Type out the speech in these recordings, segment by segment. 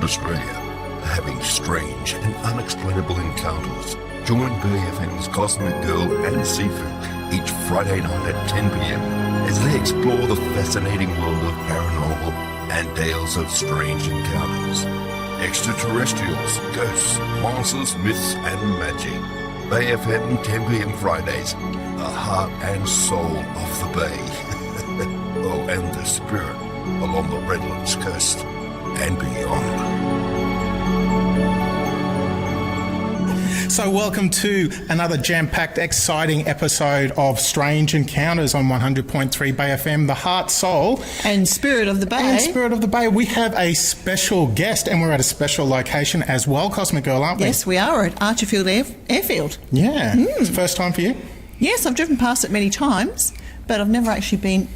Australia are having strange and unexplainable encounters. Join BFM's Cosmic Girl and Sifu each Friday night at 10 p.m. as they explore the fascinating world of paranormal and tales of strange encounters. Extraterrestrials, ghosts, monsters, myths and magic. BFM 10 p.m. Fridays, the heart and soul of the Bay. Oh, and the spirit along the Redlands coast and beyond. So welcome to another jam-packed, exciting episode of Strange Encounters on 100.3 Bay FM, the heart, soul... and spirit of the Bay. And spirit of the Bay. We have a special guest, and we're at a special location as well, Cosmic Girl, aren't we? Yes, we are at Archerfield Airfield. Yeah. It's the first time for you? Yes, I've driven past it many times, but I've never actually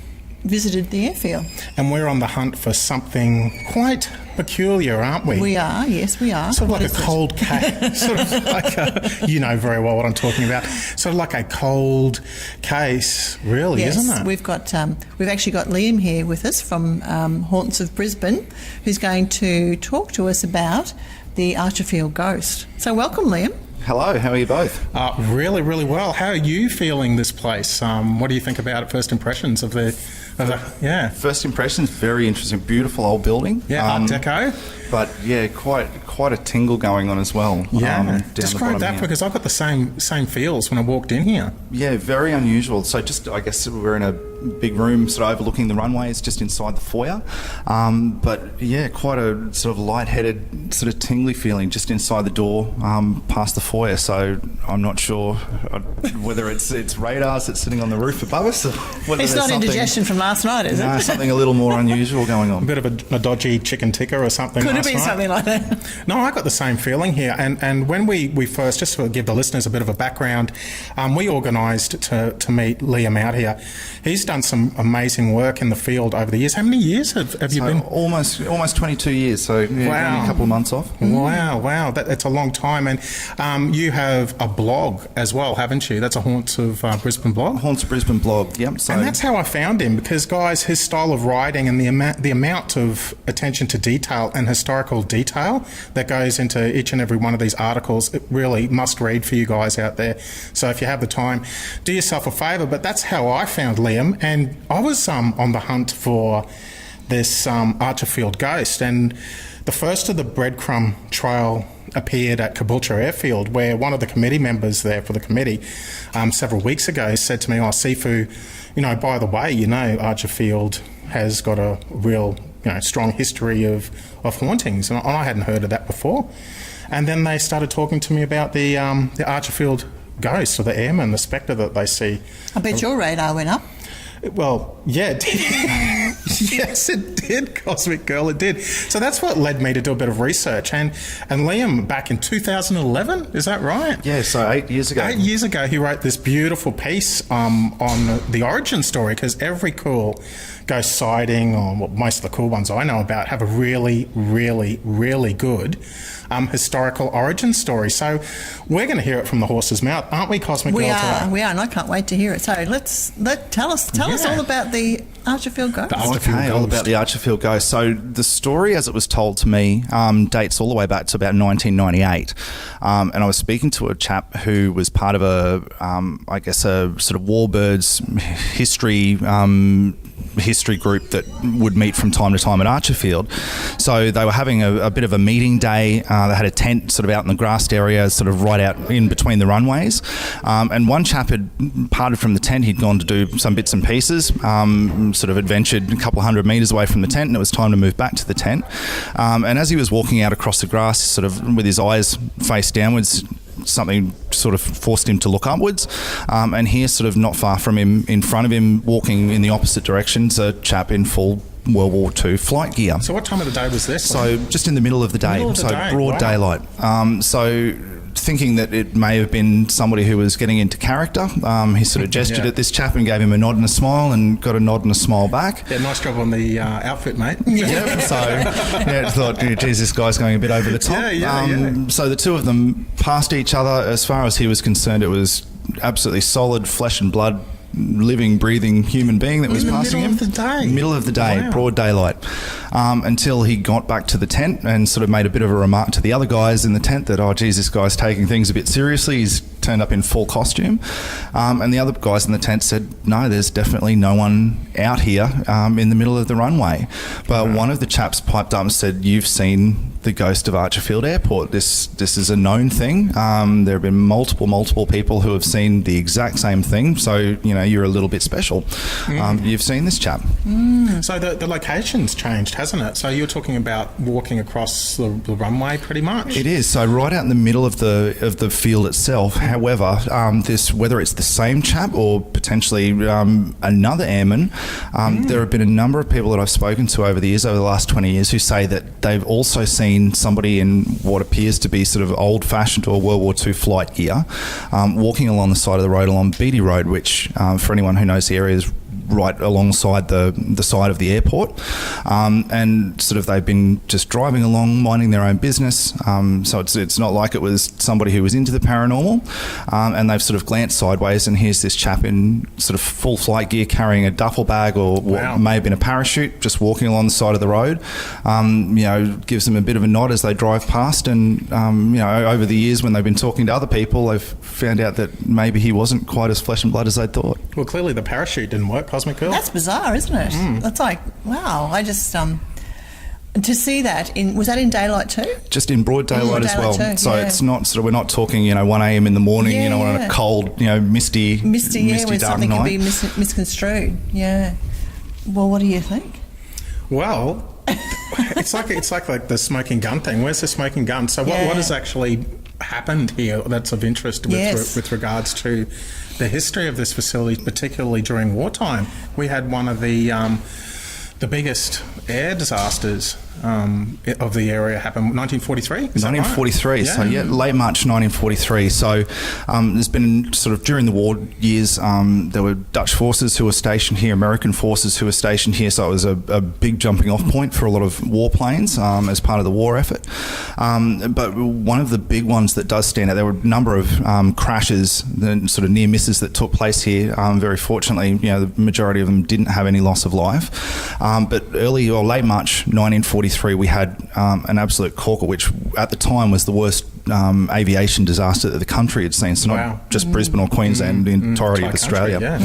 visited the airfield. And we're on the hunt for something quite peculiar, aren't we? We are, yes, we are. Sort of like a cold case. Sort of like a, you know very well what I'm talking about. Sort of like a cold case, really, yes, isn't it? We've actually got Liam here with us from Haunts of Brisbane, who's going to talk to us about the Archerfield Ghost. So welcome, Liam. Hello, how are you both? Really, really well. How are you feeling this place? What do you think about it? First impressions of the yeah. First impressions, very interesting, beautiful old building. Yeah, Art Deco. But yeah, quite a tingle going on as well. Yeah, describe that because I've got the same feels when I walked in here. Yeah, very unusual. So I guess we're in a big room sort of overlooking the runways just inside the foyer. But yeah, quite a sort of light-headed, sort of tingly feeling just inside the door past the foyer. So I'm not sure whether it's radars that's sitting on the roof above us. Or whether it's not indigestion from last night, is it? No, something a little more unusual going on. A bit of a dodgy chicken tikka or something. Could have been something like that. No, I got the same feeling here. And when we first, just to give the listeners a bit of a background, we organised to meet Liam out here. He's done some amazing work in the field over the years. How many years have you been? Almost 22 years, so yeah, wow. Only a couple of months off. Wow, that's a long time. And you have a blog as well, haven't you? That's a Haunts of Brisbane blog? Haunts of Brisbane blog, yep. So. And that's how I found him, because, guys, his style of writing and the amount of attention to detail and historical detail that goes into each and every one of these articles, it really must read for you guys out there. So if you have the time, do yourself a favour. But that's how I found Liam, and I was on the hunt for this Archerfield Ghost, and the first of the breadcrumb trail appeared at Caboolture Airfield, where one of the committee members there for the committee several weeks ago said to me, Sifu, by the way, Archerfield has got a real strong history of hauntings, and I hadn't heard of that before. And then they started talking to me about the Archerfield Ghost, or the airman, the spectre that they see. I bet your radar went up. Well, yeah, it did. Yes, it did, Cosmic Girl, it did. So that's what led me to do a bit of research. And Liam, back in 2011, is that right? Yeah, so 8 years ago. 8 years ago, he wrote this beautiful piece on the origin story, because every cool ghost sighting, or most of the cool ones I know about, have a really, really, really good historical origin story. So we're going to hear it from the horse's mouth, aren't we, Cosmic Girl? We are, and I can't wait to hear it. So tell us all about the Archerfield Ghost. All about the Archerfield Ghost. So the story, as it was told to me, dates all the way back to about 1998. And I was speaking to a chap who was part of a sort of warbirds history group that would meet from time to time at Archerfield. So they were having a bit of a meeting day. They had a tent sort of out in the grassed area, sort of right out in between the runways. And one chap had parted from the tent. He'd gone to do some bits and pieces, sort of adventured a couple hundred metres away from the tent, and it was time to move back to the tent. And as he was walking out across the grass, sort of with his eyes face downwards, something sort of forced him to look upwards, and here, sort of not far from him, in front of him, walking in the opposite direction, is a chap in full World War II flight gear. So what time of the day was this? So just in the middle of the day, broad daylight. So thinking that it may have been somebody who was getting into character, he sort of gestured at this chap and gave him a nod and a smile, and got a nod and a smile back. Yeah, nice job on the outfit, mate. Yeah, so I thought, geez, this guy's going a bit over the top. So the two of them passed each other. As far as he was concerned, it was absolutely solid flesh and blood living, breathing human being that was passing him. Middle of the day. Middle of the day, Wow. broad daylight. Until he got back to the tent and sort of made a bit of a remark to the other guys in the tent that, oh, geez, this guy's taking things a bit seriously. He's turned up in full costume. And the other guys in the tent said, no, there's definitely no one out here in the middle of the runway. But one of the chaps piped up and said, you've seen the ghost of Archerfield Airport. This is a known thing. There have been multiple people who have seen the exact same thing. So, you're a little bit special. You've seen this chap. So the location's changed, hasn't it? So you're talking about walking across the runway pretty much? It is. So right out in the middle of the field itself. However, whether it's the same chap or potentially another airman, there have been a number of people that I've spoken to over the last 20 years, who say that they've also seen somebody in what appears to be sort of old-fashioned or World War II flight gear, walking along the side of the road along Beatty Road, which for anyone who knows the area is right alongside the side of the airport, and sort of they've been just driving along, minding their own business. So it's not like it was somebody who was into the paranormal, and they've sort of glanced sideways, and here's this chap in sort of full flight gear carrying a duffel bag or what may have been a parachute, just walking along the side of the road. Gives them a bit of a nod as they drive past, and over the years when they've been talking to other people, they've found out that maybe he wasn't quite as flesh and blood as they thought. Well, clearly the parachute didn't work, Cosmic Girl. That's bizarre, isn't it? That's like, wow. I just to see that was that in daylight too? Just in broad daylight as well. Too, so it's not sort of, we're not talking 1 a.m. in the morning, on a cold, misty where dark something night. can be misconstrued. Yeah. Well, what do you think? Well, it's like the smoking gun thing. Where's the smoking gun? So what has actually happened here that's of interest with regards to the history of this facility, particularly during wartime? We had one of the biggest air disasters of the area happened 1943. 1943. Right? So late March 1943. So there's been sort of during the war years, there were Dutch forces who were stationed here, American forces who were stationed here. So it was a big jumping off point for a lot of warplanes as part of the war effort. But one of the big ones that does stand out, there were a number of crashes, the sort of near misses that took place here. Very fortunately, the majority of them didn't have any loss of life. But early or late March 1943, we had an absolute corker, which at the time was the worst aviation disaster that the country had seen. So not just Brisbane or Queensland, the entirety of Australia.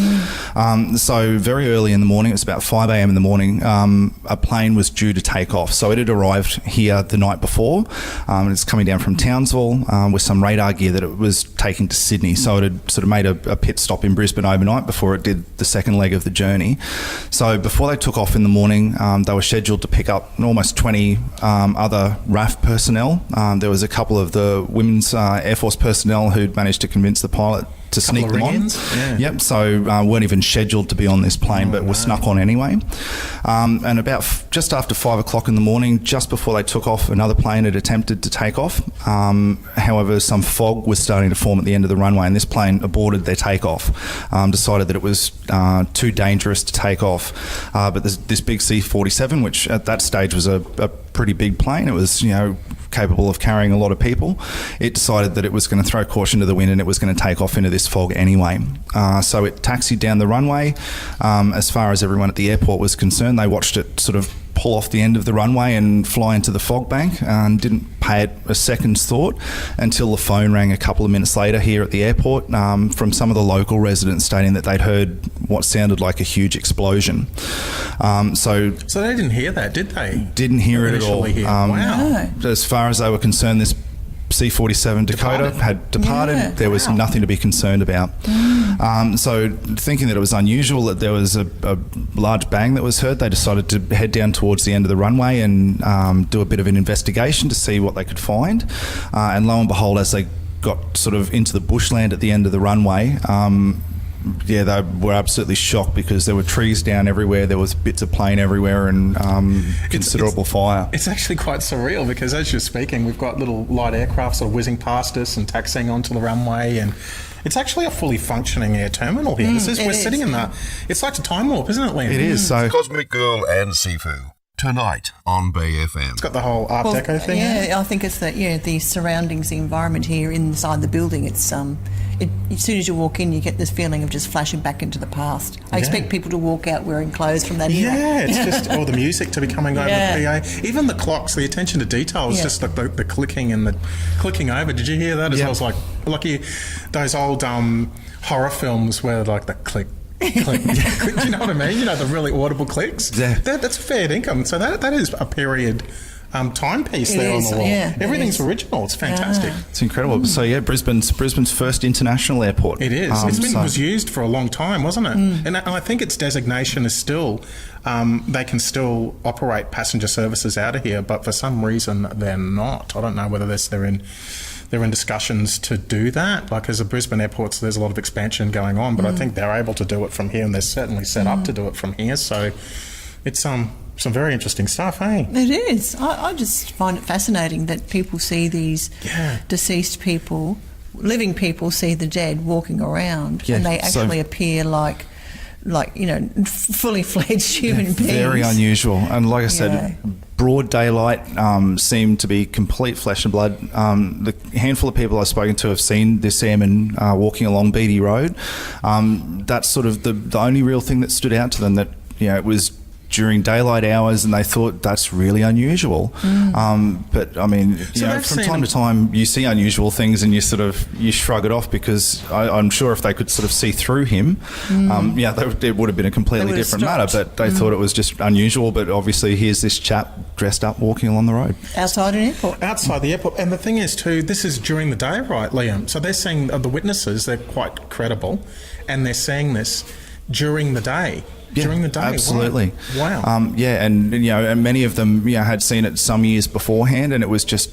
So very early in the morning, it was about 5 a.m. in the morning, a plane was due to take off. So it had arrived here the night before, and it's coming down from Townsville with some radar gear that it was taking to Sydney. So it had sort of made a pit stop in Brisbane overnight before it did the second leg of the journey. So before they took off in the morning, they were scheduled to pick up almost 20 other RAF personnel. There was a couple of the women's Air Force personnel who'd managed to convince the pilot to sneak them on. Yep. So weren't even scheduled to be on this plane, but were snuck on anyway. And about just after 5 o'clock in the morning, just before they took off, another plane had attempted to take off. However, some fog was starting to form at the end of the runway, and this plane aborted their takeoff. Decided that it was too dangerous to take off. But this big C-47, which at that stage was a pretty big plane, it was capable of carrying a lot of people. It decided that it was going to throw caution to the wind and it was going to take off into this fog anyway. So it taxied down the runway. As far as everyone at the airport was concerned, they watched it sort of pull off the end of the runway and fly into the fog bank, and didn't pay it a second's thought until the phone rang a couple of minutes later here at the airport from some of the local residents stating that they'd heard what sounded like a huge explosion. So they didn't hear that, did they? Didn't hear it at all. Wow. As far as they were concerned, this C-47 Dakota had departed. There was nothing to be concerned about. So thinking that it was unusual that there was a large bang that was heard, they decided to head down towards the end of the runway and do a bit of an investigation to see what they could find. And lo and behold, as they got sort of into the bushland at the end of the runway, they were absolutely shocked because there were trees down everywhere, there was bits of plane everywhere, and considerable fire. It's actually quite surreal because as you're speaking, we've got little light aircraft sort of whizzing past us and taxiing onto the runway, and it's actually a fully functioning air terminal here. We're sitting in that. It's like a time warp, isn't it, Liam? It is. So Cosmic Girl and Sifu, tonight on Bay FM. It's got the whole Art Deco thing. Yeah, I think it's the surroundings, the environment here inside the building. as soon as you walk in, you get this feeling of just flashing back into the past. I expect people to walk out wearing clothes from that era. Yeah, it's just all the music to be coming over Yeah. the PA. Even the clocks, the attention to detail is Yeah. just like the clicking and the clicking over. Did you hear that? As Yeah. well as like those old horror films where like the click. Click. Do you know what I mean? You know, the really audible clicks. Yeah. That's fair income. So that is a period timepiece It there is, on the wall. yeah, it Everything's is. original. It's fantastic. It's incredible. So yeah, Brisbane's first international airport. It is. It was used for a long time, wasn't it? And I think its designation is still, they can still operate passenger services out of here, but for some reason they're not. I don't know whether they're in discussions to do that. Like as a Brisbane airport, so there's a lot of expansion going on, but I think they're able to do it from here, and they're certainly set up to do it from here. So it's some very interesting stuff, hey? It is. I just find it fascinating that people see these deceased people, living people see the dead walking around, and they actually appear like fully fledged human beings. Very unusual. And like I said, broad daylight, seemed to be complete flesh and blood. The handful of people I've spoken to have seen this airman walking along Beatty Road. That's sort of the only real thing that stood out to them, that it was during daylight hours, and they thought that's really unusual. But I mean, from time to time you see unusual things and you shrug it off, because I'm sure if they could sort of see through him, it would have been a completely different matter. But they thought it was just unusual. But obviously here's this chap dressed up walking along the road. Outside an airport. Outside the airport. And the thing is too, this is during the day, right, Liam? So they're saying the witnesses, they're quite credible, and they're saying this during the day. During the day, absolutely. Wow. And many of them had seen it some years beforehand, and it was just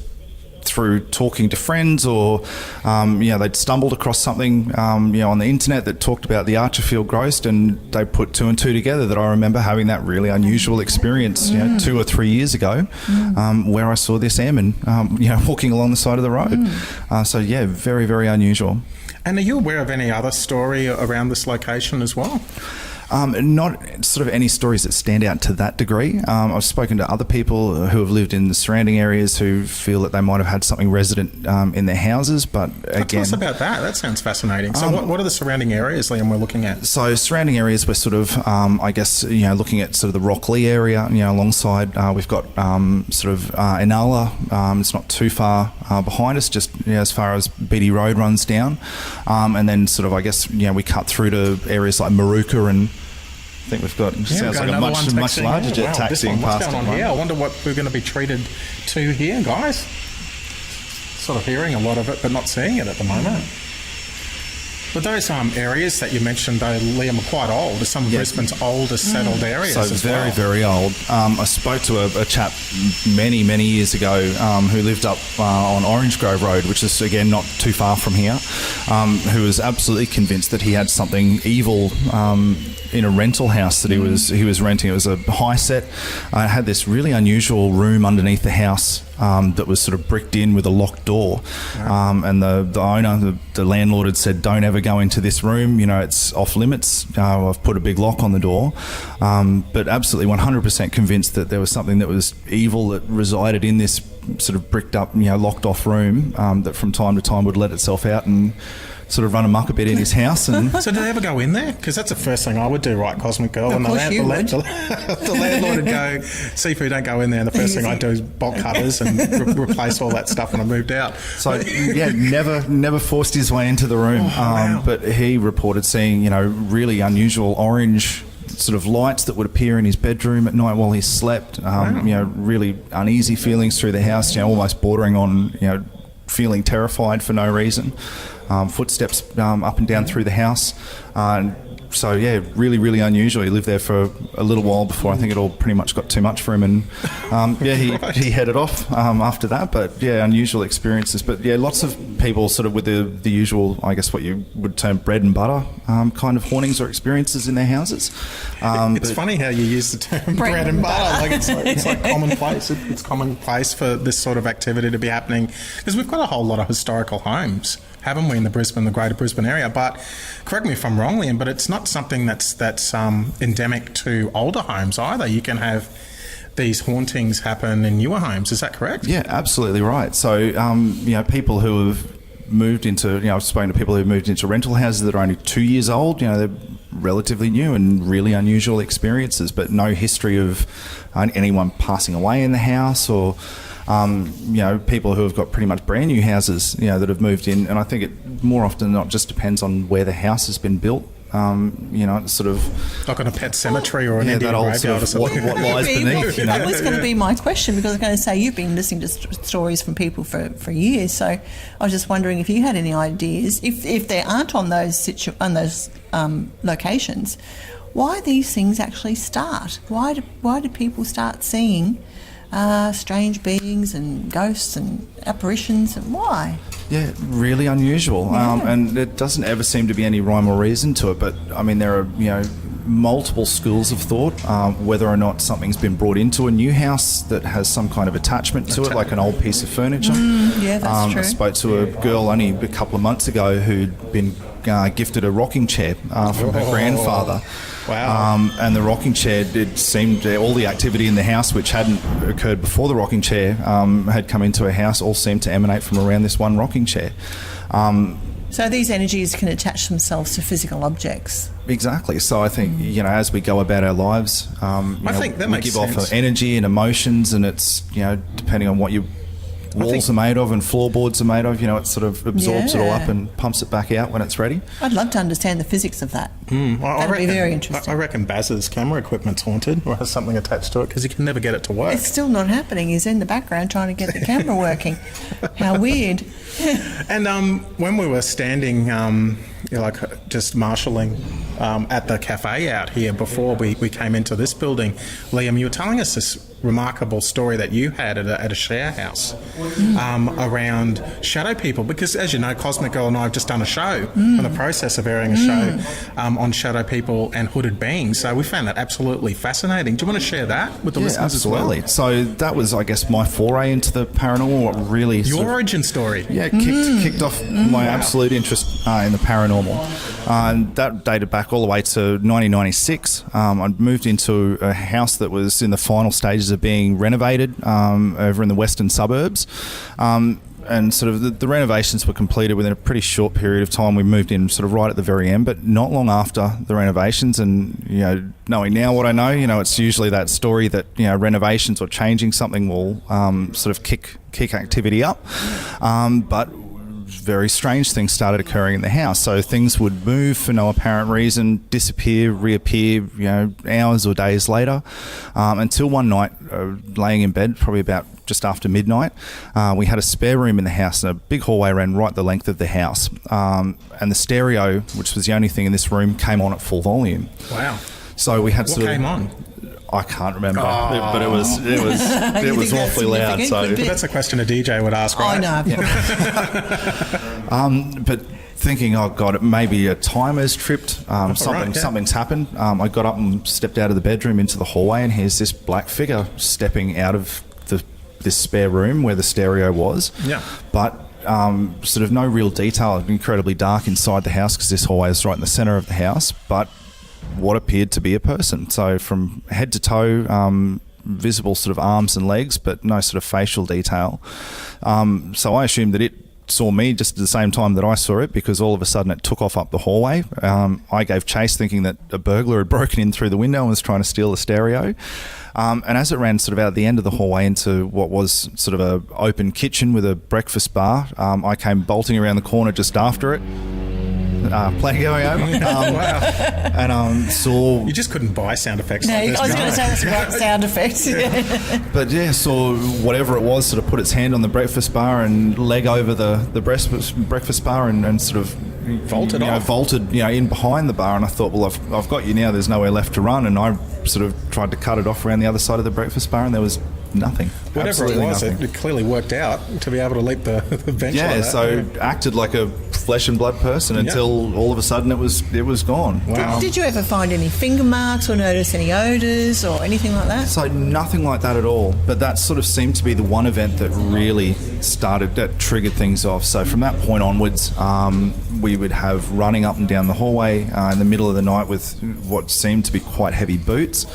through talking to friends, or they'd stumbled across something on the internet that talked about the Archerfield Ghost, and they put two and two together. That I remember having that really unusual experience 2 or 3 years ago, where I saw this airman walking along the side of the road. Very, very unusual. And are you aware of any other story around this location as well? Not sort of any stories that stand out to that degree. I've spoken to other people who have lived in the surrounding areas who feel that they might have had something resident in their houses, but again... Tell us about that. That sounds fascinating. So what are the surrounding areas, Liam, we're looking at? So surrounding areas, we're sort of, looking at sort of the Rockley area, alongside. We've got Inala. It's not too far behind us, just as far as Beatty Road runs down. And then we cut through to areas like Maruka, and I think we've got, sounds like a much larger jet taxiing past it. What's going on here? I wonder what we're going to be treated to here, guys. Sort of hearing a lot of it, but not seeing it at the moment. But those areas that you mentioned, though, Liam, are quite old. Are some of Brisbane's oldest settled areas as very, well. very old. I spoke to a chap many, many years ago who lived up on Orange Grove Road, which is, again, not too far from here, who was absolutely convinced that he had something evil in a rental house that he was renting. It was a high set. It had this really unusual room underneath the house that was sort of bricked in with a locked door. And the owner, the landlord, had said, don't ever go into this room, it's off limits. I've put a big lock on the door. But absolutely 100% convinced that there was something that was evil that resided in this sort of bricked up, locked off room that from time to time would let itself out and sort of run amok a bit in his house. And so did they ever go in there? Because that's the first thing I would do, right, Cosmic Girl? Of And course you would. the landlord would go, Seafood, don't go in there. And the first thing I'd do is bolt cutters and replace all that stuff when I moved out. So, never forced his way into the room. But he reported seeing, really unusual orange sort of lights that would appear in his bedroom at night while he slept. Really uneasy feelings through the house, almost bordering on, feeling terrified for no reason. Footsteps up and down through the house. Really, really unusual. He lived there for a little while before I think it all pretty much got too much for him, and he headed off after that. But unusual experiences. But lots of people sort of with the usual, I guess what you would term bread and butter kind of hauntings or experiences in their houses. It's funny how you use the term bread and butter. It's like commonplace. It's commonplace for this sort of activity to be happening, because we've got a whole lot of historical homes, haven't we, in the Greater Brisbane area? But correct me if I'm wrong, Liam, but it's not something that's endemic to older homes either. You can have these hauntings happen in newer homes. Is that correct? Yeah, absolutely right. So, people who have moved into, I've spoken to people who've moved into rental houses that are only 2 years old. They're relatively new and really unusual experiences, but no history of anyone passing away in the house, or people who have got pretty much brand new houses, that have moved in. And I think it more often than not just depends on where the house has been built. It's sort of like on a pet cemetery or an Indian graveyard or something. What lies beneath. That was going to be my question, because I was going to say you've been listening to stories from people for years. So I was just wondering if you had any ideas, if there aren't on those locations, why these things actually start. Why do people start seeing strange beings and ghosts and apparitions, and why? Yeah, really unusual. Yeah. And it doesn't ever seem to be any rhyme or reason to it. But, there are, multiple schools of thought, whether or not something's been brought into a new house that has some kind of attachment to it, like an old piece of furniture. Yeah, that's true. I spoke to a girl only a couple of months ago who'd been gifted a rocking chair from her grandfather. Wow. And the rocking chair, it seemed all the activity in the house, which hadn't occurred before the rocking chair had come into a house, all seemed to emanate from around this one rocking chair. So these energies can attach themselves to physical objects. Exactly. So I think, as we go about our lives, I think that we makes give sense. off energy and emotions, and it's, depending on what your walls are made of and floorboards are made of, it sort of absorbs it all up and pumps it back out when it's ready. I'd love to understand the physics of that. Well, That'd be very interesting. I reckon Baz's camera equipment's haunted or has something attached to it, because he can never get it to work. It's still not happening. He's in the background trying to get the camera working. How weird. And when we were standing, just marshalling at the cafe out here before we came into this building, Liam, you were telling us this remarkable story that you had at a share house around shadow people, because, as you know, Cosmic Girl and I have just done a show, in the process of airing a show on shadow people and hooded beings. So we found that absolutely fascinating. Do you want to share that with the listeners absolutely. as well? So that was, I guess, my foray into the paranormal. What really your origin story. Yeah, kicked off my absolute interest in the paranormal. And that dated back all the way to 1996. I'd moved into a house that was in the final stages of being renovated over in the western suburbs. And sort of the renovations were completed within a pretty short period of time. We moved in sort of right at the very end, but not long after the renovations. And, knowing now what I know, it's usually that story that, renovations or changing something will sort of kick activity up. But very strange things started occurring in the house. So things would move for no apparent reason, disappear, reappear, hours or days later, until one night, laying in bed, probably about just after midnight, we had a spare room in the house, and a big hallway ran right the length of the house. And the stereo, which was the only thing in this room, came on at full volume. Wow. So we had What came on? I can't remember, but it was awfully loud. So That's a question a DJ would ask, right? I know. but thinking, oh God, maybe a timer's tripped. Something's happened. I got up and stepped out of the bedroom into the hallway, and here's this black figure stepping out of this spare room where the stereo was. Yeah. But sort of no real detail. Incredibly dark inside the house because this hallway is right in the centre of the house. But what appeared to be a person. So from head to toe, visible sort of arms and legs, but no sort of facial detail. So I assumed that it saw me just at the same time that I saw it, because all of a sudden it took off up the hallway. I gave chase thinking that a burglar had broken in through the window and was trying to steal the stereo. And as it ran sort of out the end of the hallway into what was sort of a open kitchen with a breakfast bar, I came bolting around the corner just after it. Play going over. And saw... You just couldn't buy sound effects No, like this. I was going to say that's a great sound effect. But yeah, saw whatever it was sort of put its hand on the breakfast bar and leg over the breakfast bar and sort of vaulted in behind the bar. And I thought, well, I've got you now. There's nowhere left to run. And I sort of tried to cut it off around the other side of the breakfast bar, and there was nothing. Whatever Absolutely it was, nothing. it clearly worked out to be able to leap the bench like that. So acted like a flesh and blood person until all of a sudden it was gone. Wow. Did you ever find any finger marks or notice any odours or anything like that? So nothing like that at all. But that sort of seemed to be the one event that really that triggered things off. So from that point onwards, we would have running up and down the hallway in the middle of the night with what seemed to be quite heavy boots.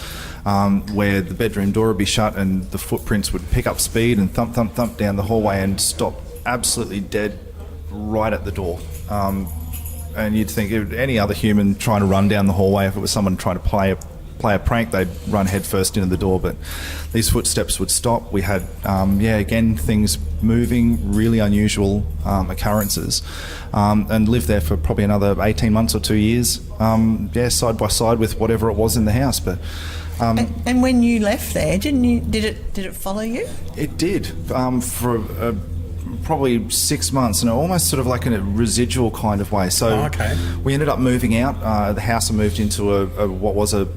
Where the bedroom door would be shut and the footprints would pick up speed and thump, thump, thump down the hallway and stop absolutely dead right at the door. And you'd think if any other human trying to run down the hallway, if it was someone trying to play a prank, they'd run headfirst into the door. But these footsteps would stop. We had, again, things moving, really unusual occurrences, and lived there for probably another 18 months or 2 years, side by side with whatever it was in the house. But and when you left there, did it follow you? It did, for probably 6 months, and almost sort of like in a residual kind of way. So we ended up moving out. The house I moved into what was a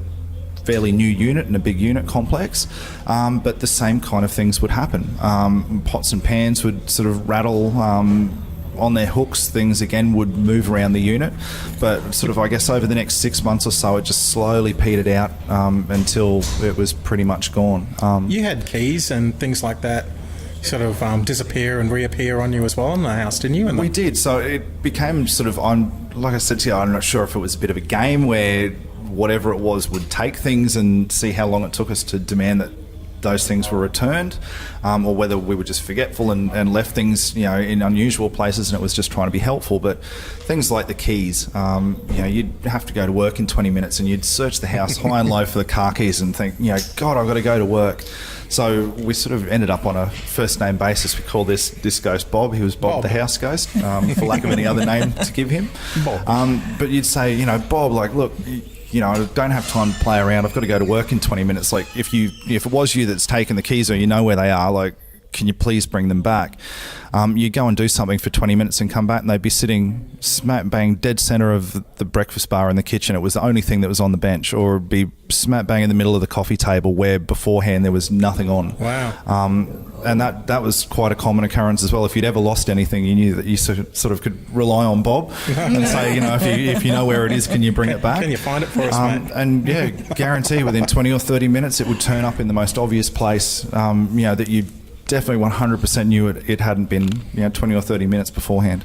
fairly new unit and a big unit complex, but the same kind of things would happen. Pots and pans would sort of rattle on their hooks. Things again would move around the unit, but sort of, I guess, over the next 6 months or so, it just slowly petered out until it was pretty much gone. You had keys and things like that sort of disappear and reappear on you as well in the house, didn't you? We did. So it became sort of, like I said to you, I'm not sure if it was a bit of a game where whatever it was would take things and see how long it took us to demand that those things were returned, or whether we were just forgetful and left things, in unusual places, and it was just trying to be helpful. But things like the keys, you'd have to go to work in 20 minutes, and you'd search the house high and low for the car keys and think, God, I've got to go to work. So we sort of ended up on a first name basis. We called this ghost Bob. He was Bob the house ghost, for lack of any other name to give him. Bob. But you'd say, Bob, like, look, I don't have time to play around. I've got to go to work in 20 minutes. Like, if it was you that's taken the keys, or you know where they are, like, can you please bring them back? You go and do something for 20 minutes and come back, and they'd be sitting smack bang dead centre of the breakfast bar in the kitchen. It was the only thing that was on the bench, or it'd be smack bang in the middle of the coffee table where beforehand there was nothing on. Wow. And that was quite a common occurrence as well. If you'd ever lost anything, you knew that you sort of could rely on Bob and say, if you know where it is, can you bring it back? Can you find it for us, mate? And guarantee within 20 or 30 minutes it would turn up in the most obvious place, that you definitely 100% knew it hadn't been 20 or 30 minutes beforehand.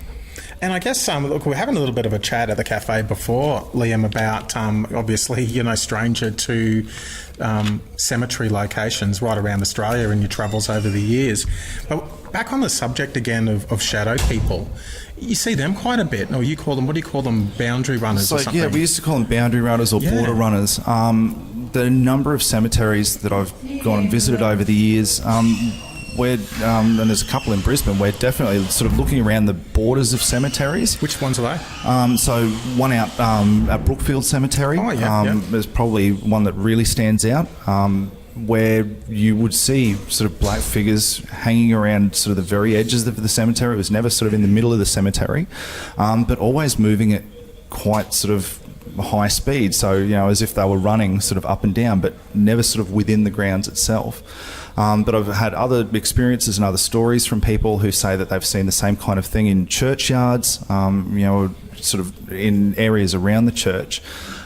And I guess, look, we're having a little bit of a chat at the cafe before, Liam, about obviously, stranger to cemetery locations right around Australia in your travels over the years. But back on the subject again of shadow people, you see them quite a bit. Or what do you call them, boundary runners or something? Yeah, we used to call them boundary runners or border runners. The number of cemeteries that I've gone and visited over the years, and there's a couple in Brisbane, we're definitely sort of looking around the borders of cemeteries. Which ones are they? So one out at Brookfield Cemetery. There's probably one that really stands out, where you would see sort of black figures hanging around sort of the very edges of the cemetery. It was never sort of in the middle of the cemetery, but always moving at quite sort of high speed. So, as if they were running sort of up and down, but never sort of within the grounds itself. But I've had other experiences and other stories from people who say that they've seen the same kind of thing in churchyards, sort of in areas around the church.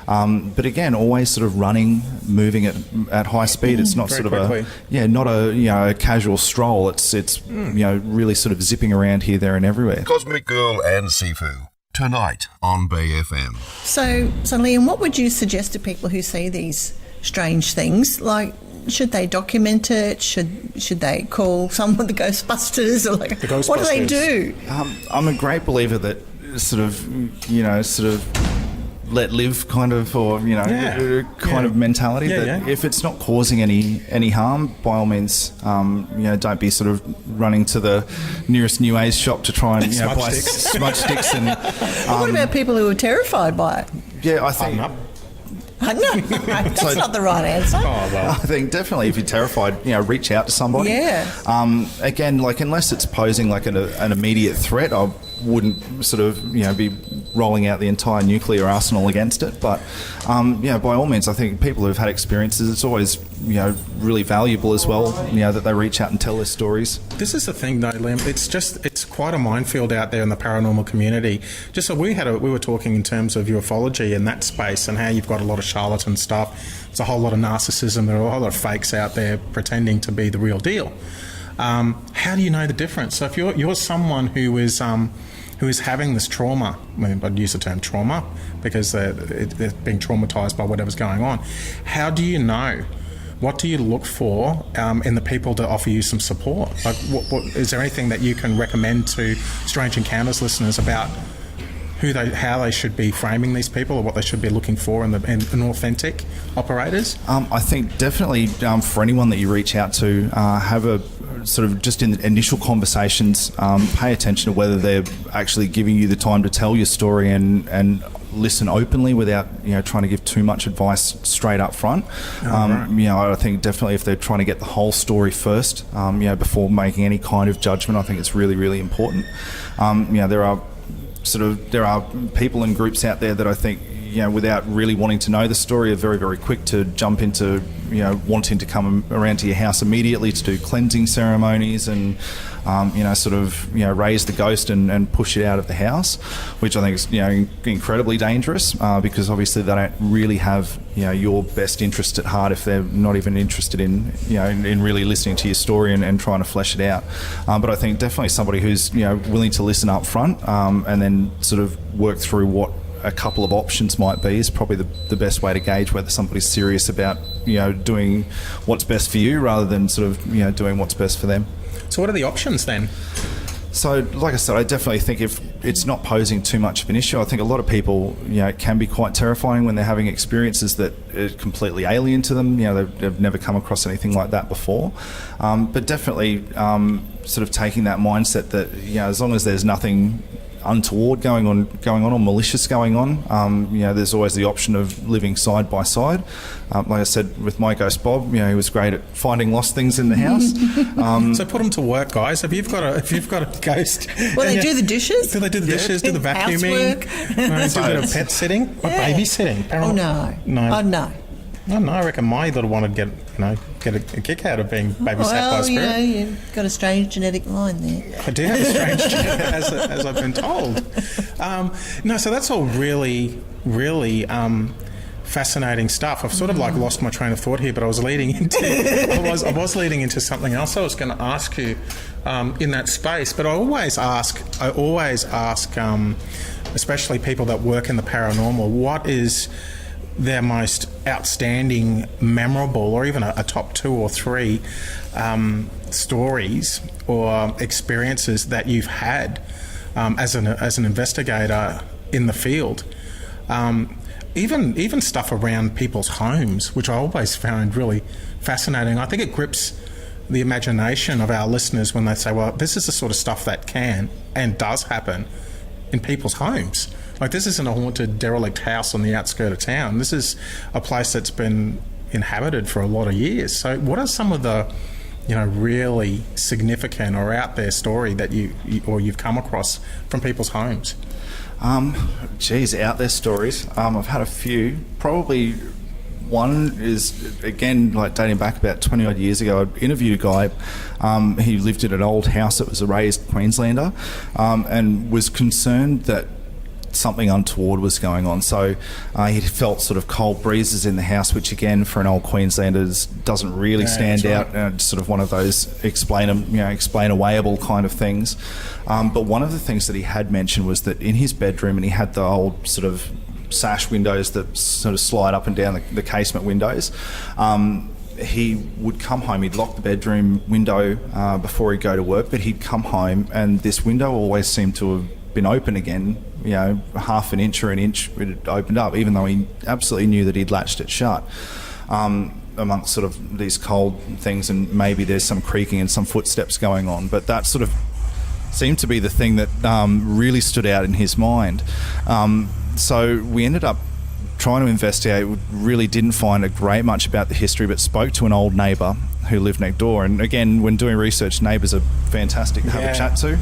But again, always sort of running, moving at high speed. It's not sort of a casual stroll. It's really sort of zipping around here, there, and everywhere. Cosmic Girl and Sifu tonight on Bay FM. So Liam, what would you suggest to people who see these strange things? Like, should they document it? Should they call someone the Ghostbusters? Or like, the Ghostbusters. What do they do? I'm a great believer that sort of let live kind of, or kind of mentality. If it's not causing any harm, by all means, don't be sort of running to the nearest new age shop to try and buy smudge sticks. And what about people who are terrified by it? Yeah, I think. No, that's not the right answer. I think definitely if you're terrified, reach out to somebody. Yeah. Again, like, unless it's posing like an immediate threat, I wouldn't sort of be rolling out the entire nuclear arsenal against it. But by all means, I think people who've had experiences, it's always really valuable as well. That they reach out and tell their stories. This is the thing, though, Liam. It's quite a minefield out there in the paranormal community. Just so we were talking in terms of ufology in that space and how you've got a lot of charlatan stuff. There's a whole lot of narcissism. There are a whole lot of fakes out there pretending to be the real deal. How do you know the difference? So if you're someone who is having this trauma, I'd use the term trauma because they're being traumatised by whatever's going on, how do you know what do you look for in the people to offer you some support? Like, what is there anything that you can recommend to Strange Encounters listeners about how they should be framing these people, or what they should be looking for in authentic operators? I think definitely for anyone that you reach out to, have a sort of just in initial conversations, pay attention to whether they're actually giving you the time to tell your story and listen openly without trying to give too much advice straight up front. Right. I think definitely if they're trying to get the whole story first, before making any kind of judgment, I think it's really, really important. There are people and groups out there that I think, without really wanting to know the story, are very, very quick to jump into, wanting to come around to your house immediately to do cleansing ceremonies and, raise the ghost and push it out of the house, which I think is, incredibly dangerous because obviously they don't really have, your best interest at heart if they're not even interested in, in really listening to your story and trying to flesh it out. But I think definitely somebody who's, willing to listen up front and then sort of work through what a couple of options might be is probably the best way to gauge whether somebody's serious about doing what's best for you rather than sort of doing what's best for them. So what are the options then? So like I said, I definitely think if it's not posing too much of an issue, I think a lot of people, it can be quite terrifying when they're having experiences that are completely alien to them. They've never come across anything like that before. But definitely sort of taking that mindset that, as long as there's nothing untoward going on or malicious going on, there's always the option of living side by side. Like I said, with my ghost Bob, he was great at finding lost things in the house. So put them to work, guys. If you've got a ghost, well, they do the dishes. Do they do the dishes? Do the vacuuming? Do a bit of pet sitting or babysitting? Oh no. Oh no. I reckon my little one would get a kick out of being babysat by a spirit. You've got a strange genetic line there. I do have a strange genetic, as I've been told. So that's all really, really fascinating stuff. I've sort of lost my train of thought here, but I was leading into something else I was going to ask you in that space. But I always ask, especially people that work in the paranormal, what is their most outstanding, memorable, or even a top 2 or 3 stories or experiences that you've had as an investigator in the field. Even stuff around people's homes, which I always found really fascinating. I think it grips the imagination of our listeners when they say, well, this is the sort of stuff that can and does happen in people's homes. Like, this isn't a haunted, derelict house on the outskirts of town. This is a place that's been inhabited for a lot of years. So what are some of the, really significant or out there story that you've come across from people's homes? Out there stories. I've had a few. Probably one is, again, like dating back about 20 odd years ago, I interviewed a guy. He lived in an old house that was a raised Queenslander and was concerned that something untoward was going on. So he felt sort of cold breezes in the house, which again for an old Queenslander doesn't really stand out. Right. Sort of one of those explain-awayable kind of things. But one of the things that he had mentioned was that in his bedroom, and he had the old sort of sash windows that sort of slide up and down the casement windows. He would come home, he'd lock the bedroom window before he'd go to work, but he'd come home and this window always seemed to have been open again, half an inch or an inch it had opened up, even though he absolutely knew that he'd latched it shut. Amongst sort of these cold things, and maybe there's some creaking and some footsteps going on, but that sort of seemed to be the thing that really stood out in his mind. So we ended up trying to investigate. We really didn't find a great much about the history, but spoke to an old neighbour who lived next door. And again, when doing research, neighbours are fantastic to have a chat to,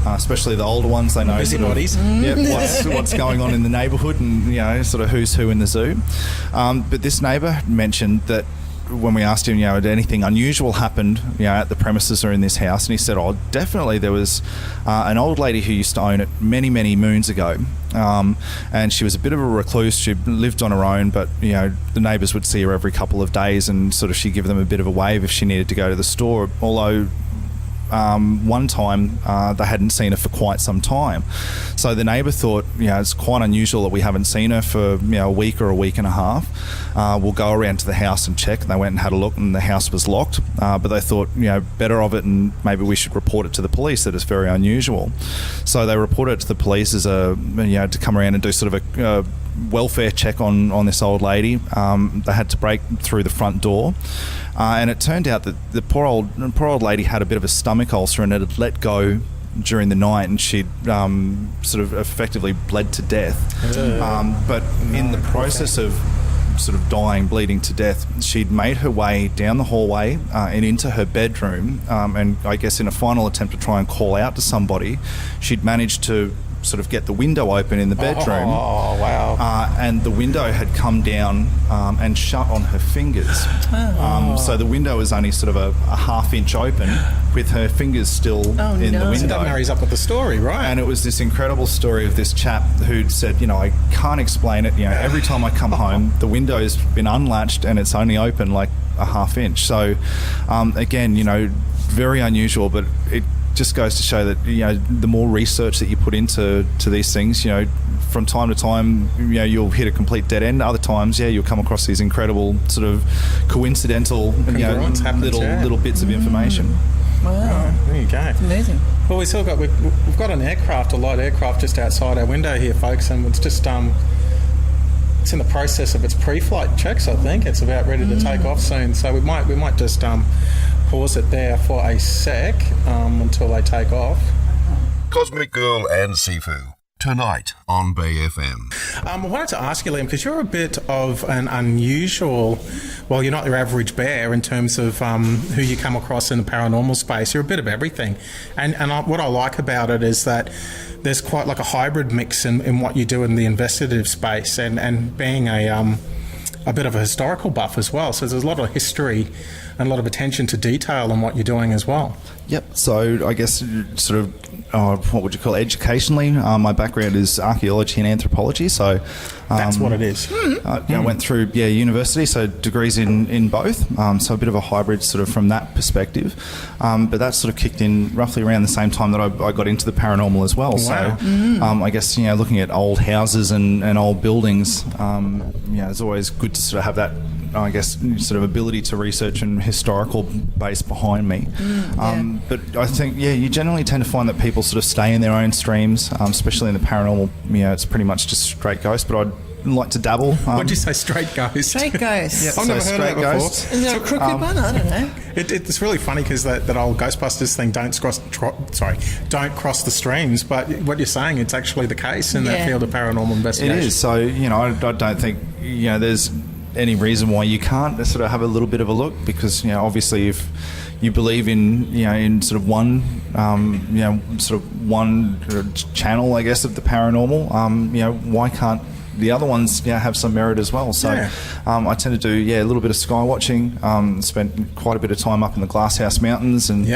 especially the older ones. They know busybodies. What's going on in the neighbourhood, and sort of who's who in the zoo. But this neighbour mentioned that when we asked him, had anything unusual happened, at the premises or in this house, and he said, definitely there was an old lady who used to own it many, many moons ago, and she was a bit of a recluse. She lived on her own, but the neighbours would see her every couple of days, and sort of she'd give them a bit of a wave if she needed to go to the store. Although one time they hadn't seen her for quite some time. So the neighbour thought, it's quite unusual that we haven't seen her for a week or a week and a half. We'll go around to the house and check. And they went and had a look, and the house was locked. But they thought, better of it, and maybe we should report it to the police that it's very unusual. So they reported it to the police as to come around and do sort of a welfare check on this old lady. They had to break through the front door, and it turned out that the poor old lady had a bit of a stomach ulcer, and it had let go during the night, and she'd sort of effectively bled to death. But in the process of sort of dying, bleeding to death, she'd made her way down the hallway and into her bedroom, and I guess in a final attempt to try and call out to somebody, she'd managed to sort of get the window open in the bedroom. Oh, wow. And the window had come down and shut on her fingers. So the window was only sort of a half-inch open with her fingers still in the window. So that marries up with the story, right? And it was this incredible story of this chap who'd said, I can't explain it. Every time I come home, the window's been unlatched and it's only open like a half-inch. So, again, very unusual, but it just goes to show that the more research that you put into these things, from time to time, you'll hit a complete dead end. Other times, you'll come across these incredible sort of coincidental, little bits of information. Wow, there you go. It's amazing. Well, we've got an aircraft, a light aircraft, just outside our window here, folks, and it's just it's in the process of its pre-flight checks. I think it's about ready to take off soon. So we might just pause it there for a sec until they take off. Cosmic Girl and Sifu, tonight on Bay FM. I wanted to ask you, Liam, because you're a bit of an unusual, well, you're not your average bear in terms of who you come across in the paranormal space. You're a bit of everything. And what I like about it is that there's quite like a hybrid mix in what you do in the investigative space and being a bit of a historical buff as well. So there's a lot of history and a lot of attention to detail in what you're doing as well. Yep. So I guess sort of what would you call it? Educationally, my background is archaeology and anthropology. So that's what it is. I went through university, so degrees in both. So a bit of a hybrid sort of from that perspective. But that sort of kicked in roughly around the same time that I got into the paranormal as well. Wow. So I guess looking at old houses and old buildings, it's always good to sort of have that, I guess, sort of ability to research and historical base behind me. But I think, you generally tend to find that people sort of stay in their own streams, especially in the paranormal. It's pretty much just straight ghost, but I'd like to dabble. What did you say, straight ghost? Straight ghost. I've never heard of that before. Ghost. Is there a crooked one? I don't know. It's really funny because that old Ghostbusters thing, don't cross the streams, but what you're saying, it's actually the case in that field of paranormal investigation. It is. So, I don't think, there's any reason why you can't sort of have a little bit of a look, because obviously if you believe in sort of one one channel, I guess, of the paranormal, why can't the other ones have some merit as well? So I tend to do a little bit of sky watching. Spent quite a bit of time up in the Glasshouse Mountains and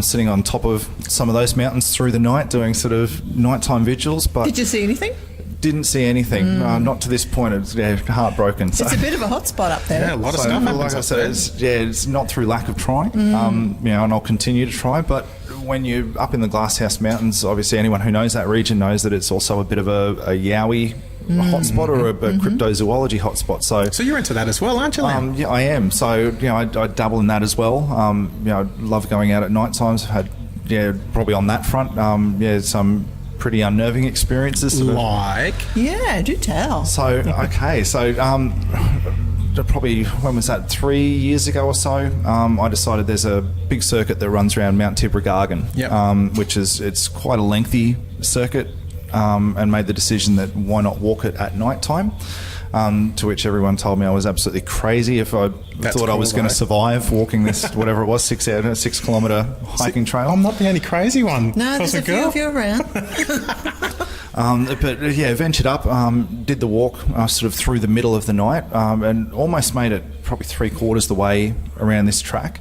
sitting on top of some of those mountains through the night doing sort of nighttime vigils. But did you see anything? Didn't see anything. Not to this point. It's heartbroken. So. It's a bit of a hot spot up there. Yeah, a lot of stuff happens. Like I said, it's not through lack of trying. And I'll continue to try. But when you're up in the Glasshouse Mountains, obviously anyone who knows that region knows that it's also a bit of a Yowie hotspot or a cryptozoology hotspot. So you're into that as well, aren't you, Lam? I am. So I dabble in that as well. I love going out at night times. I've had probably on that front some pretty unnerving experiences. Yeah, do tell. So okay, so probably, when was that, 3 years ago or so, I decided there's a big circuit that runs around Mount Tibrogargan, which it's quite a lengthy circuit, and made the decision that why not walk it at night time. To which everyone told me I was absolutely crazy if I thought I was going to survive walking this, whatever it was, 6 kilometre hiking trail. I'm not the only crazy one. No, there's a few of you around. But ventured up, did the walk sort of through the middle of the night, and almost made it probably 3/4 the way around this track.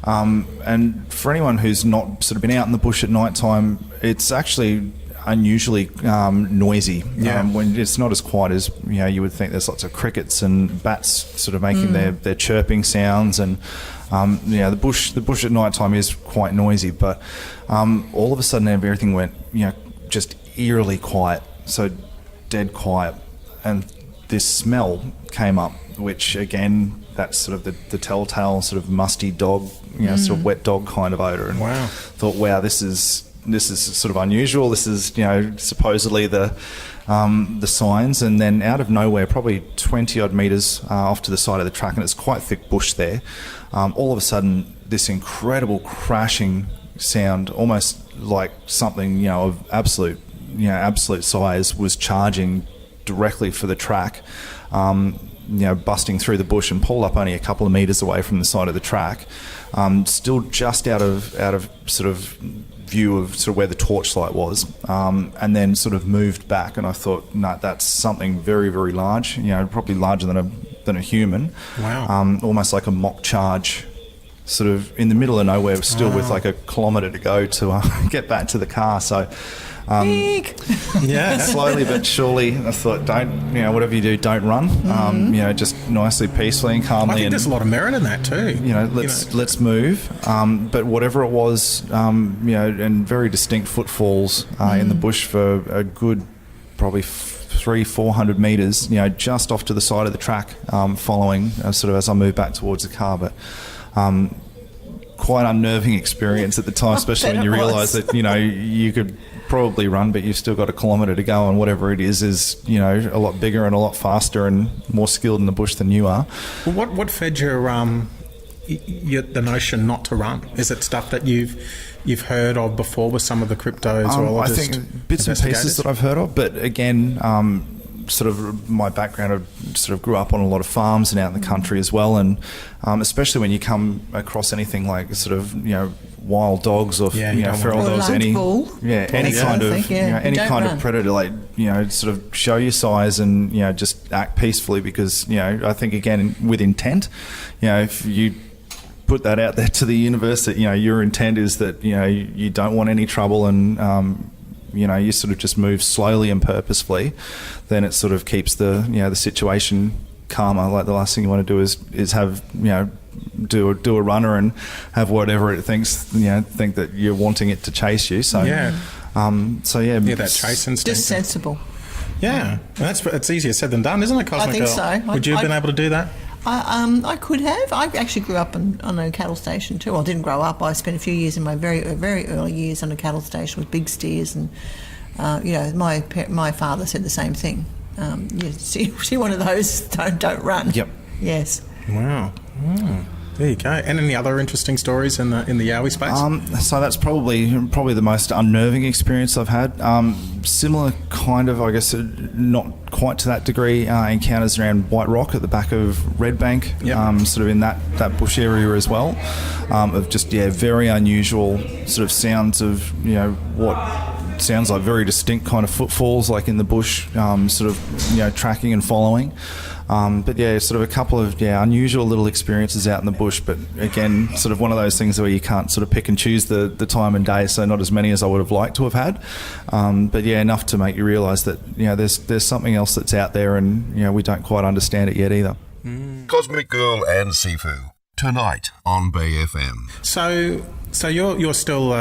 And for anyone who's not sort of been out in the bush at night time, it's actually unusually noisy. When it's not as quiet as you would think. There's lots of crickets and bats sort of making their chirping sounds, and The bush at night time is quite noisy, but all of a sudden everything went, just eerily quiet, so dead quiet, and this smell came up, which again, that's sort of the telltale sort of musty dog, sort of wet dog kind of odour. And wow. Thought, wow, this is sort of unusual. This is, supposedly the signs. And then out of nowhere, probably 20 odd metres off to the side of the track, and it's quite thick bush there, all of a sudden this incredible crashing sound, almost like something, of absolute size, was charging directly for the track, busting through the bush, and pulled up only a couple of metres away from the side of the track, still just out of sort of view of sort of where the torchlight was, and then sort of moved back. And I thought, no, that's something very, very large, probably larger than a human. Wow. Almost like a mock charge, sort of in the middle of nowhere, still with like a kilometre to go to get back to the car. So yeah, slowly but surely, I thought, don't, whatever you do, don't run. Just nicely, peacefully and calmly. I think there's a lot of merit in that too. Let's move. But whatever it was, and very distinct footfalls in the bush for a good, probably 300-400 metres, just off to the side of the track, following sort of as I moved back towards the car. But quite unnerving experience at the time, especially when you realise that you could probably run, but you've still got a kilometre to go, and whatever it is a lot bigger and a lot faster and more skilled in the bush than you are. Well, what fed your the notion not to run? Is it stuff that you've heard of before with some of the cryptozoologists? I think bits and pieces that I've heard of, but again, sort of my background, I sort of grew up on a lot of farms and out in the country as well, and especially when you come across anything like sort of wild dogs or feral dogs, any kind of predator, like sort of show your size and just act peacefully, because I think again with intent, if you put that out there to the universe that your intent is that you don't want any trouble, and you sort of just move slowly and purposefully, then it sort of keeps the situation calmer. Like the last thing you want to do is have do a runner and have whatever it thinks think that you're wanting it to chase you. So that chase instinct. Just sensible. Yeah, it's easier said than done, isn't it, Cosmic Girl? I think so. Would you have been able to do that? I could have. I actually grew up on a cattle station too. Well, I didn't grow up. I spent a few years in my very, very early years on a cattle station with big steers, and my father said the same thing. See one of those, don't run. Yep. Yes. Wow. There you go. And any other interesting stories in the Yowie space? So that's probably the most unnerving experience I've had. Similar kind of, I guess, not quite to that degree, encounters around White Rock at the back of Red Bank, sort of in that bush area as well, of just very unusual sort of sounds of what sounds like very distinct kind of footfalls, like in the bush, sort of tracking and following. But sort of a couple of unusual little experiences out in the bush, but again, sort of one of those things where you can't sort of pick and choose the time and day, so not as many as I would have liked to have had, but enough to make you realise that there's something else that's out there, and we don't quite understand it yet either. Cosmic Girl and Sifu tonight on Bay FM. So you're still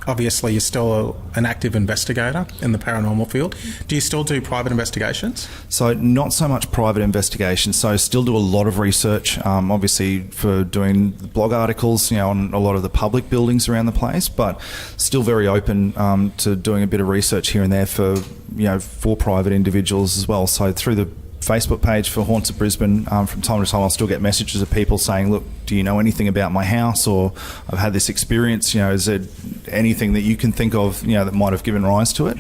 obviously you're still an active investigator in the paranormal field. Do you still do private investigations? So not so much private investigations. So still do a lot of research, obviously for doing blog articles, on a lot of the public buildings around the place, but still very open to doing a bit of research here and there for private individuals as well. So through the Facebook page for Haunts of Brisbane, from time to time I'll still get messages of people saying, look, do you know anything about my house, or I've had this experience, is there anything that you can think of that might have given rise to it?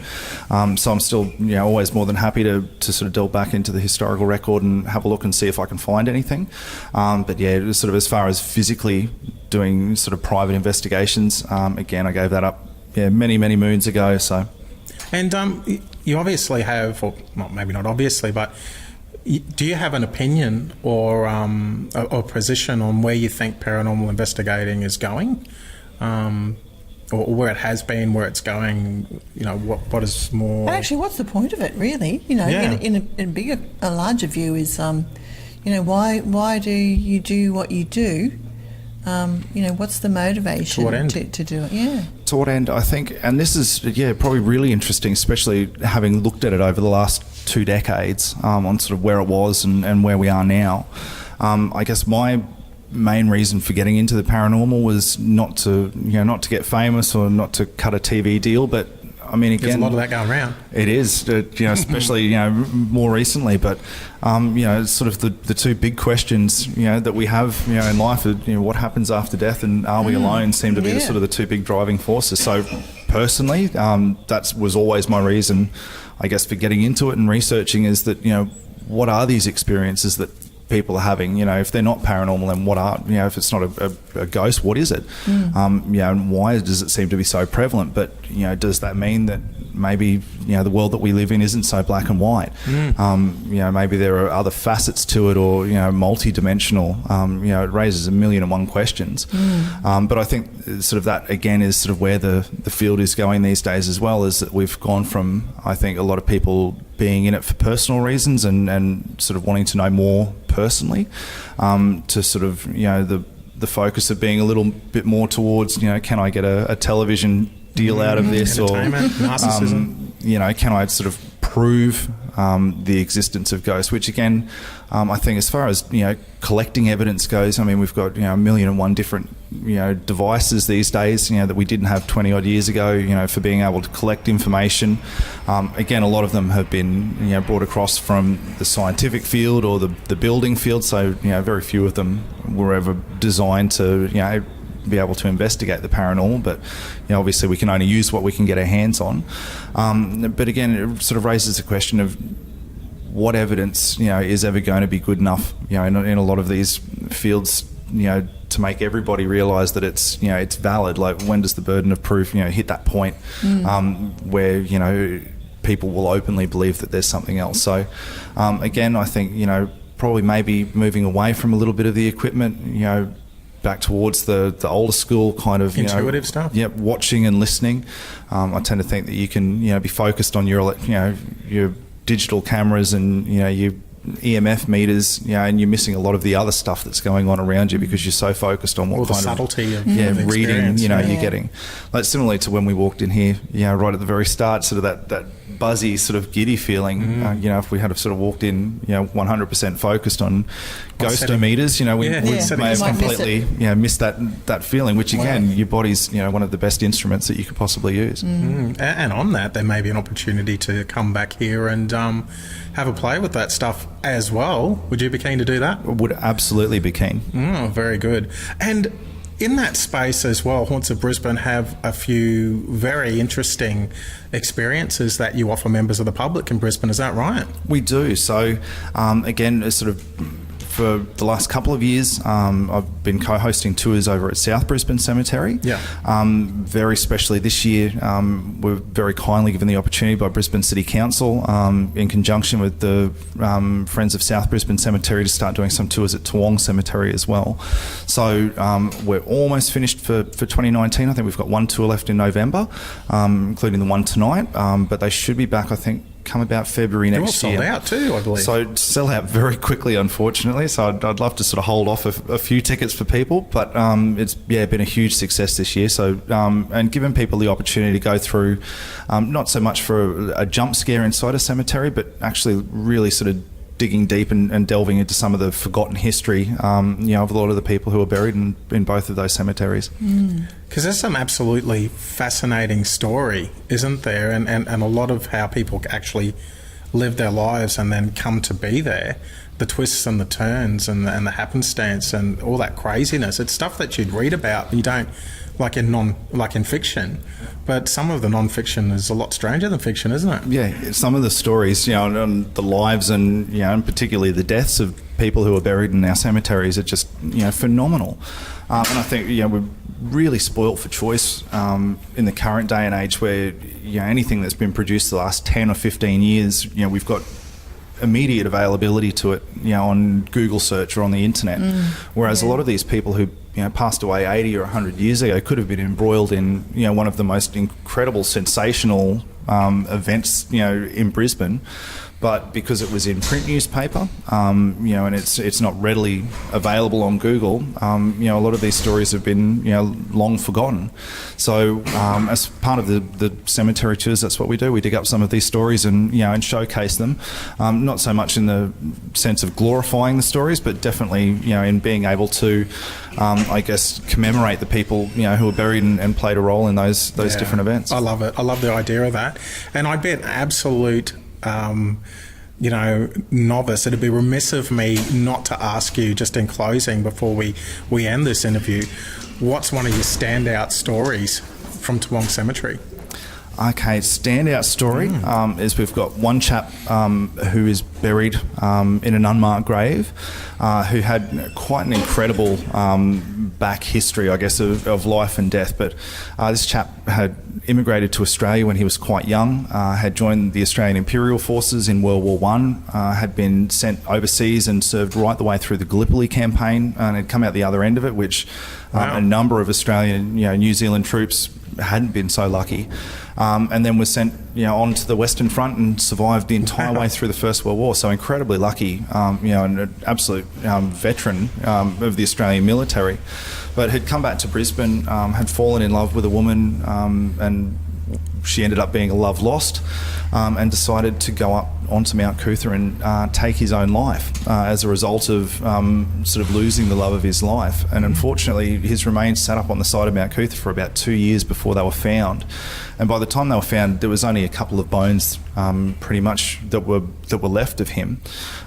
So I'm still always more than happy to sort of delve back into the historical record and have a look and see if I can find anything, but sort of as far as physically doing sort of private investigations, again I gave that up many moons ago. So and you obviously have, or maybe not obviously, but do you have an opinion or position on where you think paranormal investigating is going, or where it has been, where it's going? What is more? But actually, what's the point of it, really? In a larger view, is why do you do what you do? What's the motivation To what end? to do it? Yeah. To what end, I think, and this is, probably really interesting, especially having looked at it over the last 2 decades, on sort of where it was and where we are now. I guess my main reason for getting into the paranormal was not to get famous or not to cut a TV deal, but I mean, again, there's a lot of that going around. It is, especially more recently. But sort of the 2 big questions that we have in life are what happens after death and are we alone seem to be the 2 big driving forces. So personally, that was always my reason, I guess, for getting into it and researching is that what are these experiences that people are having? If they're not paranormal, then what are? If it's not a ghost, what is it? And why does it seem to be so prevalent? But does that mean that maybe the world that we live in isn't so black and white? Maybe there are other facets to it, or multi-dimensional. It raises 1,000,001 questions. But I think sort of that again is sort of where the field is going these days as well. Is that we've gone from, I think, a lot of people being in it for personal reasons and sort of wanting to know more personally, to sort of the focus of being a little bit more towards can I get a television deal out of this, or narcissism. Can I sort of prove the existence of ghosts? Which again, I think as far as collecting evidence goes, I mean we've got 1,000,001 different devices these days that we didn't have 20 odd years ago for being able to collect information. Again, a lot of them have been brought across from the scientific field or the building field, so very few of them were ever designed to be able to investigate the paranormal, but obviously we can only use what we can get our hands on. But again, it sort of raises the question of what evidence is ever going to be good enough in a lot of these fields to make everybody realise that it's it's valid. Like, when does the burden of proof hit that point where people will openly believe that there's something else? So again, I think probably maybe moving away from a little bit of the equipment, back towards the older school kind of intuitive stuff. Yep, watching and listening. I tend to think that you can be focused on your digital cameras and your EMF meters, and you're missing a lot of the other stuff that's going on around you because you're so focused on what all kind the subtlety of reading you're Yeah. getting. Like similarly to when we walked in here, right at the very start, sort of that buzzy sort of giddy feeling. If we had have sort of walked in 100% focused on ghostometers, we may have completely missed that feeling, which again, your body's one of the best instruments that you could possibly use. And on that, there may be an opportunity to come back here and have a play with that stuff as well. Would you be keen to do that? Would absolutely be keen. Oh, very good. And in that space as well, Haunts of Brisbane have a few very interesting experiences that you offer members of the public in Brisbane. Is that right? We do. So, again, sort of for the last couple of years, I've been co-hosting tours over at South Brisbane Cemetery. Yeah. Very specially this year, we're very kindly given the opportunity by Brisbane City Council, in conjunction with the Friends of South Brisbane Cemetery, to start doing some tours at Toowong Cemetery as well. So we're almost finished for 2019. I think we've got one tour left in November, including the one tonight. But they should be back, I think, come about February next year. They're all sold out too, I believe. So sell out very quickly, unfortunately. So I'd love to sort of hold off a few tickets for people, but it's been a huge success this year. So and giving people the opportunity to go through, not so much for a jump scare inside a cemetery, but actually really sort of digging deep and delving into some of the forgotten history, of a lot of the people who are buried in both of those cemeteries. Because there's some absolutely fascinating story, isn't there? And a lot of how people actually live their lives and then come to be there. The twists and the turns and the happenstance and all that craziness. It's stuff that you'd read about. You don't, like in fiction. But some of the non-fiction is a lot stranger than fiction, isn't it? Yeah, some of the stories, and the lives and particularly the deaths of people who are buried in our cemeteries are just, phenomenal. And I think, we're really spoilt for choice in the current day and age where, anything that's been produced the last 10 or 15 years, we've got immediate availability to it, on Google search or on the internet. Whereas a lot of these people who passed away 80 or 100 years ago could have been embroiled in one of the most incredible, sensational events in Brisbane. but because it was in print newspaper, and it's not readily available on Google, a lot of these stories have been, long forgotten. So as part of the cemetery tours, that's what we do. We dig up some of these stories and showcase them, not so much in the sense of glorifying the stories, but definitely, in being able to, commemorate the people, who were buried and played a role in those different events. I love it. I love the idea of that. And I bet absolute, novice, it'd be remiss of me not to ask you, just in closing, before we end this interview, what's one of your standout stories from Toowong Cemetery? Okay, standout story is we've got one chap who is buried in an unmarked grave, who had quite an incredible back history, I guess, of life and death. But this chap had immigrated to Australia when he was quite young, had joined the Australian Imperial Forces in World War One, had been sent overseas and served right the way through the Gallipoli campaign, and had come out the other end of it, which a number of Australian, New Zealand troops hadn't been so lucky. And then was sent, on to the Western Front and survived the entire way through the First World War. So incredibly lucky, and an absolute veteran of the Australian military. But had come back to Brisbane, had fallen in love with a woman, and she ended up being a love lost, and decided to go up onto Mount Cootha and take his own life as a result of sort of losing the love of his life. And unfortunately, his remains sat up on the side of Mount Cootha for about 2 years before they were found. And by the time they were found, there was only a couple of bones, pretty much, that were left of him.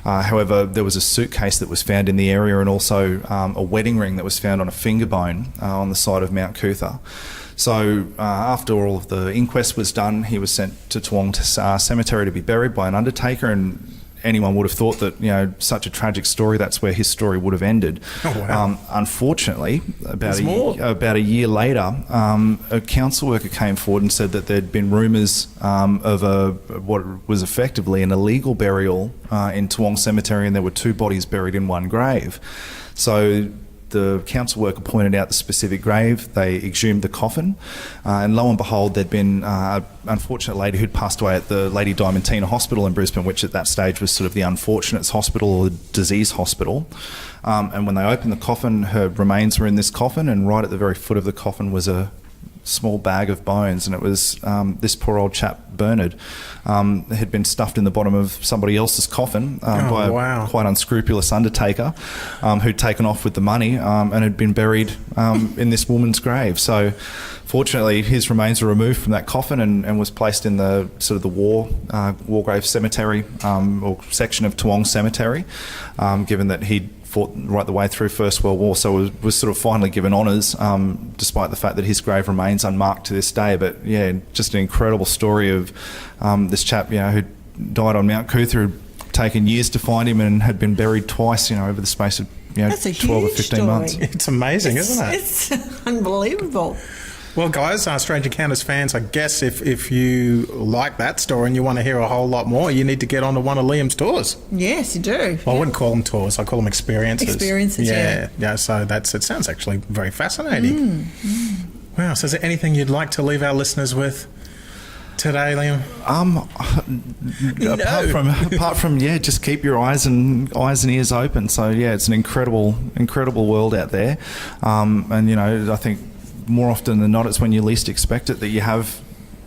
However, there was a suitcase that was found in the area, and also a wedding ring that was found on a finger bone on the side of Mount Cootha. So after all of the inquest was done, he was sent to Toowong Cemetery to be buried by an undertaker, and anyone would have thought that, such a tragic story, that's where his story would have ended. Oh, wow. Unfortunately, about a year later, a council worker came forward and said that there'd been rumours of what was effectively an illegal burial in Toowong Cemetery, and there were 2 bodies buried in one grave. So the council worker pointed out the specific grave. They exhumed the coffin, and lo and behold, there'd been an unfortunate lady who'd passed away at the Lady Diamantina Hospital in Brisbane, which at that stage was sort of the unfortunates hospital, or the disease hospital. And when they opened the coffin, her remains were in this coffin, and right at the very foot of the coffin was a small bag of bones, and it was this poor old chap, Bernard, had been stuffed in the bottom of somebody else's coffin by a quite unscrupulous undertaker, who'd taken off with the money and had been buried in this woman's grave. So fortunately, his remains were removed from that coffin and was placed in the sort of the war grave cemetery, or section of Toowong Cemetery, given that he'd fought right the way through First World War, so was sort of finally given honours, despite the fact that his grave remains unmarked to this day. But yeah, just an incredible story of this chap, who died on Mount Cootha, had taken years to find him, and had been buried twice, over the space of 12 or 15 months. It's amazing, isn't it? It's unbelievable. Well, guys, Strange Encounters fans, I guess if you like that story and you want to hear a whole lot more, you need to get onto one of Liam's tours. Yes, you do. Well, I wouldn't call them tours. I call them experiences. Experiences, yeah. Yeah, so it sounds actually very fascinating. Wow, so is there anything you'd like to leave our listeners with today, Liam? Apart from just keep your eyes and ears open. So yeah, it's an incredible world out there, and I think more often than not, it's when you least expect it that you have,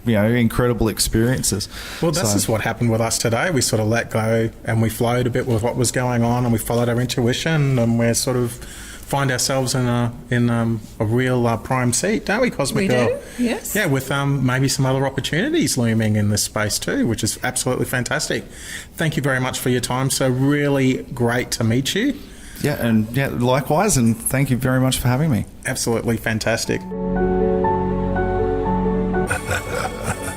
incredible experiences. Well, this is what happened with us today. We sort of let go and we flowed a bit with what was going on, and we followed our intuition, and we're sort of find ourselves in a real prime seat, don't we, Cosmic Girl? We do, yes. Yeah, with maybe some other opportunities looming in this space too, which is absolutely fantastic. Thank you very much for your time. So really great to meet you. Yeah, likewise, and thank you very much for having me. Absolutely fantastic.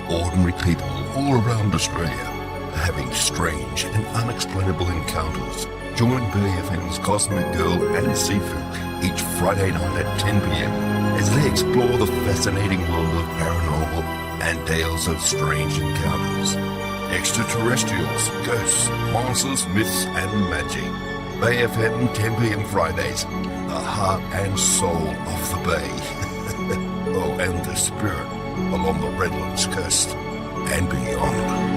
Ordinary people all around Australia are having strange and unexplainable encounters. Join BFM's Cosmic Girl and Sifu each Friday night at 10 p.m. as they explore the fascinating world of paranormal and tales of strange encounters. Extraterrestrials, ghosts, monsters, myths and magic. BFM 10 p.m. Fridays, the heart and soul of the Bay. And the spirit along the Redlands coast and beyond.